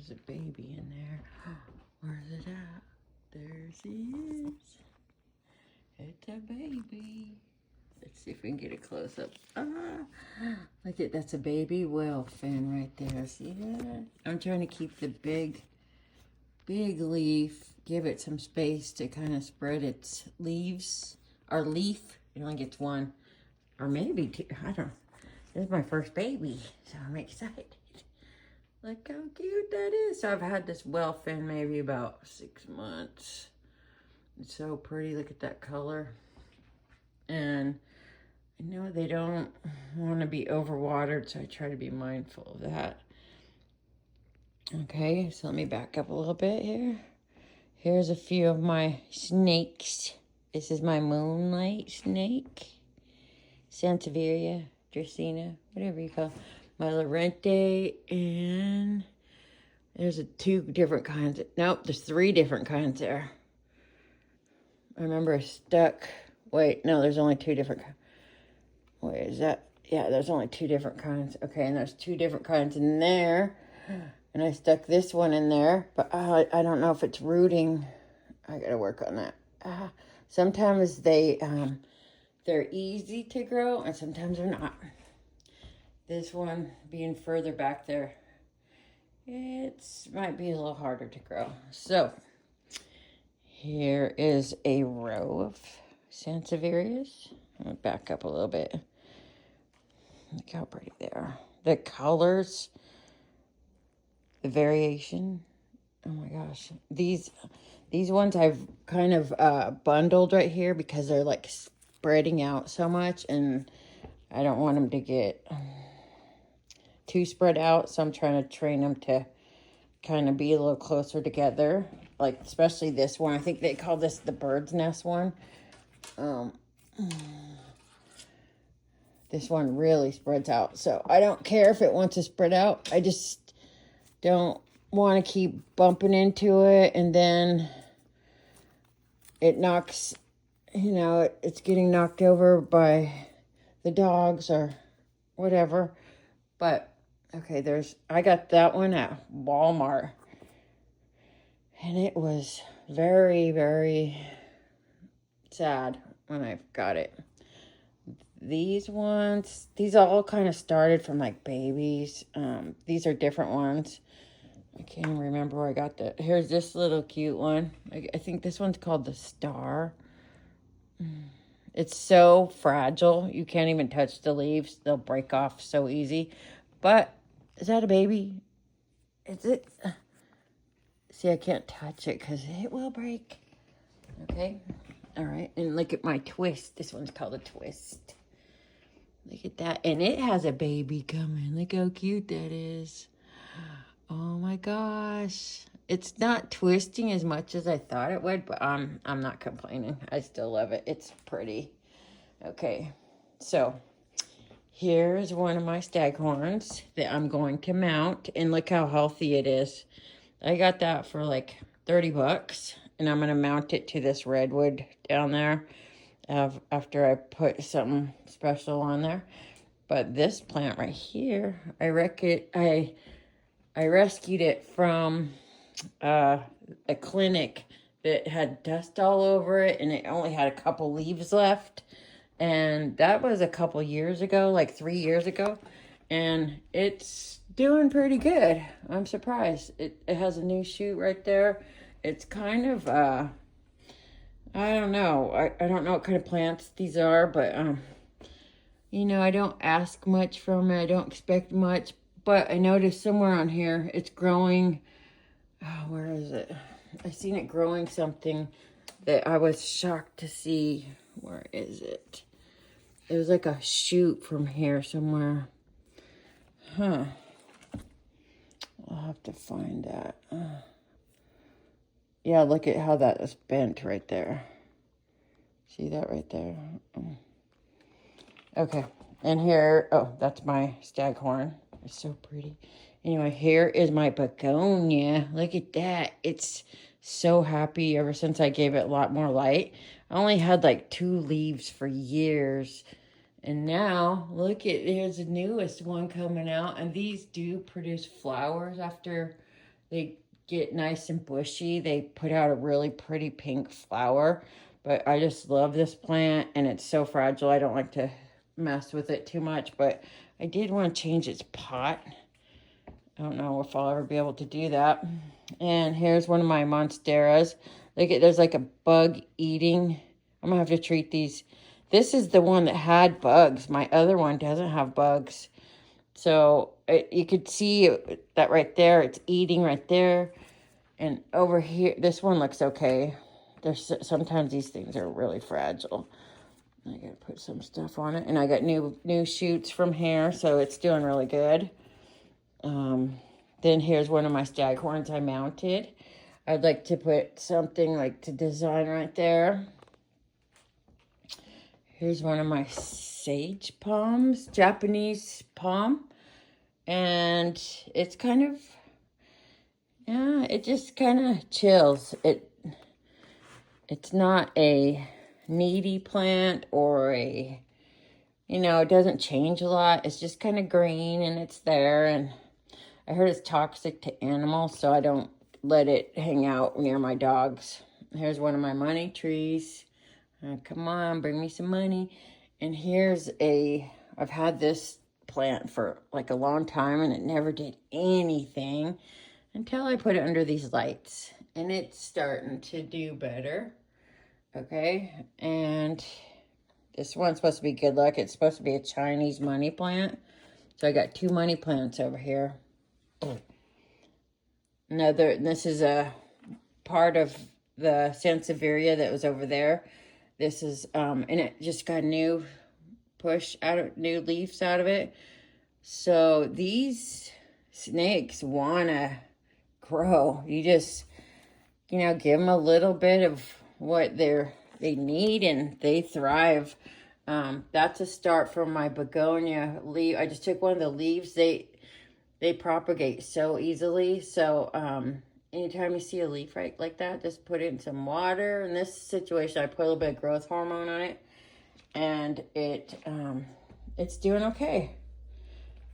There's a baby in there. Where's it at? There she is. It's a baby. Let's see if we can get a close up. Look at, that's a baby whale fin right there. See that? I'm trying to keep the big leaf, give it some space to kind of spread its leaves, or leaf. It only gets one, or maybe two. I don't know. This is my first baby, so I'm excited. Look how cute that is. So I've had this whale fin maybe about 6 months. It's so pretty. Look at that color. And I know they don't want to be overwatered, so I try to be mindful of that. Okay, so let me back up a little bit here. Here's a few of my snakes. This is my moonlight snake. Sansevieria, Dracaena, whatever you call it. My Lorente, and there's 2 different kinds. Nope, there's 3 different kinds there. I remember I stuck. Wait, no, there's only 2 different kinds. Wait, is that? Yeah, there's only 2 different kinds. Okay, and there's 2 different kinds in there. And I stuck this one in there, but I don't know if it's rooting. I gotta work on that. Sometimes they're easy to grow, and sometimes they're not. This one being further back there, might be a little harder to grow. So here is a row of Sansevierias. I'm gonna back up a little bit. Look how pretty they are. The colors, the variation. Oh my gosh. These ones I've kind of bundled right here because they're like spreading out so much, and I don't want them to get too spread out, so I'm trying to train them to kind of be a little closer together, like especially this one. I think they call this the bird's nest one. This one really spreads out, so I don't care if it wants to spread out. I just don't want to keep bumping into it, and then it knocks, it's getting knocked over by the dogs or whatever. But okay, I got that one at Walmart, and it was very, very sad when I got it. These ones, these all kind of started from like babies. These are different ones. I can't even remember where I got that. Here's this little cute one. I think this one's called the Star. It's so fragile. You can't even touch the leaves. They'll break off so easy. But is that a baby? Is it? See, I can't touch it because it will break. Okay. All right. And look at my twist. This one's called a twist. Look at that. And it has a baby coming. Look how cute that is. Oh my gosh. It's not twisting as much as I thought it would, but I'm not complaining. I still love it. It's pretty. Okay. So here's one of my staghorns that I'm going to mount, and look how healthy it is. I got that for like 30 bucks, and I'm going to mount it to this redwood down there after I put something special on there. But this plant right here, I rescued it from a clinic that had dust all over it, and it only had a couple leaves left. And that was a couple years ago, like 3 years ago. And it's doing pretty good. I'm surprised. It has a new shoot right there. It's kind of, I don't know. I don't know what kind of plants these are, but, I don't ask much from it. I don't expect much. But I noticed somewhere on here, it's growing. Oh, where is it? I seen it growing something that I was shocked to see. Where is it? It was like a shoot from here somewhere. Huh. I'll have to find that. Yeah, look at how that is bent right there. See that right there? Okay. And here, that's my staghorn. It's so pretty. Anyway, here is my begonia. Look at that. It's so happy ever since I gave it a lot more light. I only had like 2 leaves for years. And now, here's the newest one coming out. And these do produce flowers after They get nice and bushy. They put out a really pretty pink flower. But I just love this plant, and it's so fragile. I don't like to mess with it too much, but I did want to change its pot. I don't know if I'll ever be able to do that. And here's one of my monsteras. Look at, there's like a bug eating. I'm gonna have to treat these. This is the one that had bugs. My other one doesn't have bugs. So you could see that right there. It's eating right there. And over here, this one looks okay. There's sometimes these things are really fragile. I gotta put some stuff on it. And I got new shoots from here, so it's doing really good. Then here's one of my staghorns I mounted. I'd like to put something like to design right there. Here's one of my sage palms, Japanese palm. And it's kind of, yeah, it just kind of chills. It's not a needy plant or a, you know, it doesn't change a lot. It's just kind of green and it's there. And I heard it's toxic to animals, so I don't let it hang out near my dogs. Here's one of my money trees. Come on, bring me some money. And here's I've had this plant for like a long time, and it never did anything until I put it under these lights. And it's starting to do better. Okay, and this one's supposed to be good luck. It's supposed to be a Chinese money plant. So I got 2 money plants over here. This is a part of the Sansevieria that was over there. This is, and it just got new leaves out of it. So these snakes want to grow. You just, you know, give them a little bit of what they need, and they thrive. That's a start from my begonia leaf. I just took one of the leaves. They propagate so easily. So anytime you see a leaf right like that, just put it in some water. In this situation, I put a little bit of growth hormone on it, and it's doing okay.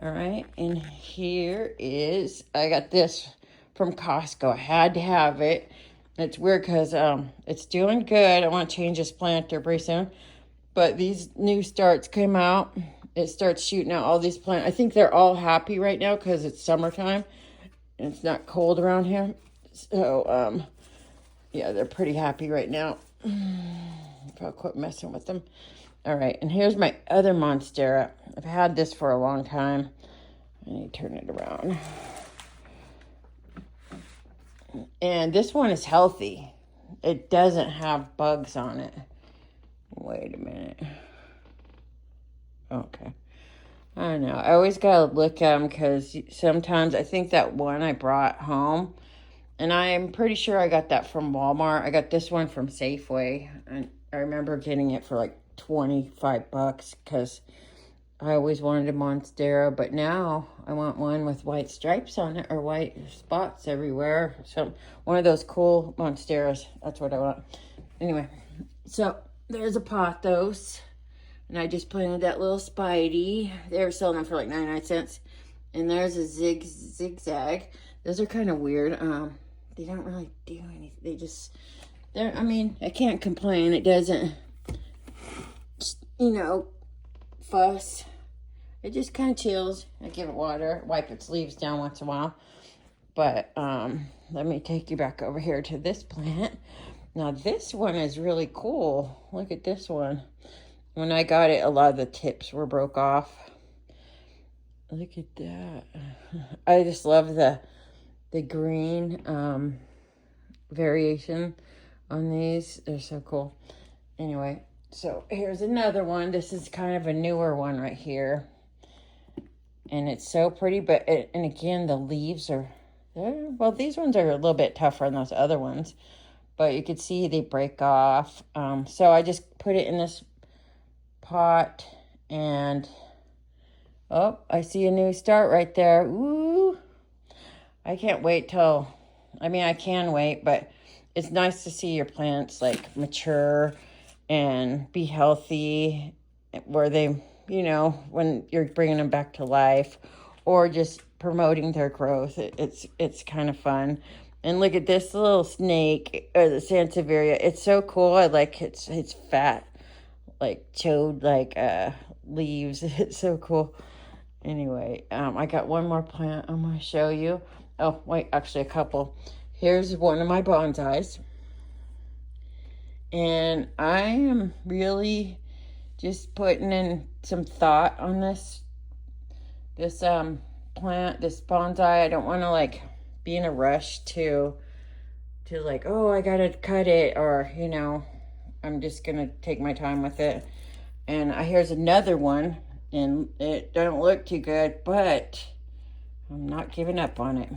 All right, and here is, I got this from Costco. I had to have it. It's weird because it's doing good. I want to change this planter pretty soon. But these new starts came out. It starts shooting out all these plants. I think they're all happy right now because it's summertime and it's not cold around here. So, yeah, they're pretty happy right now. If I'll quit messing with them. All right, and here's my other monstera. I've had this for a long time. I need to turn it around. And this one is healthy. It doesn't have bugs on it. Wait a minute. Okay. I don't know. I always got to look at them because sometimes I think that one I brought home, and I'm pretty sure I got that from Walmart. I got this one from Safeway, and I remember getting it for like $25 because I always wanted a monstera, but now I want one with white stripes on it or white spots everywhere. So one of those cool monsteras. That's what I want. Anyway, so there's a pothos. And I just planted that little Spidey. They were selling them for like 99 cents. And there's a zigzag. Those are kind of weird. They don't really do anything. I mean, I can't complain. It doesn't, you know, fuss. It just kind of chills. I give it water, wipe its leaves down once in a while. But let me take you back over here to this plant. Now, this one is really cool. Look at this one. When I got it, a lot of the tips were broke off. Look at that. I just love the green variation on these. They're so cool. Anyway, so here's another one. This is kind of a newer one right here. And it's so pretty, and again, the leaves are, well, these ones are a little bit tougher than those other ones. But you can see they break off. So I just put it in this pot, and oh, I see a new start right there. Ooh, I can't wait till, I can wait, but it's nice to see your plants like mature and be healthy, where they, you know, when you're bringing them back to life, or just promoting their growth. It's kind of fun. And look at this little snake, or the Sansevieria. It's so cool. I like it's fat, like chode, like leaves. It's so cool. Anyway, I got one more plant I'm going to show you. Oh, wait, actually a couple. Here's one of my bonsais. And I am really just putting in some thought on this plant, this bonsai. I don't want to like be in a rush to like, oh, I gotta cut it, or I'm just gonna take my time with it. And here's another one, and it don't look too good, but I'm not giving up on it.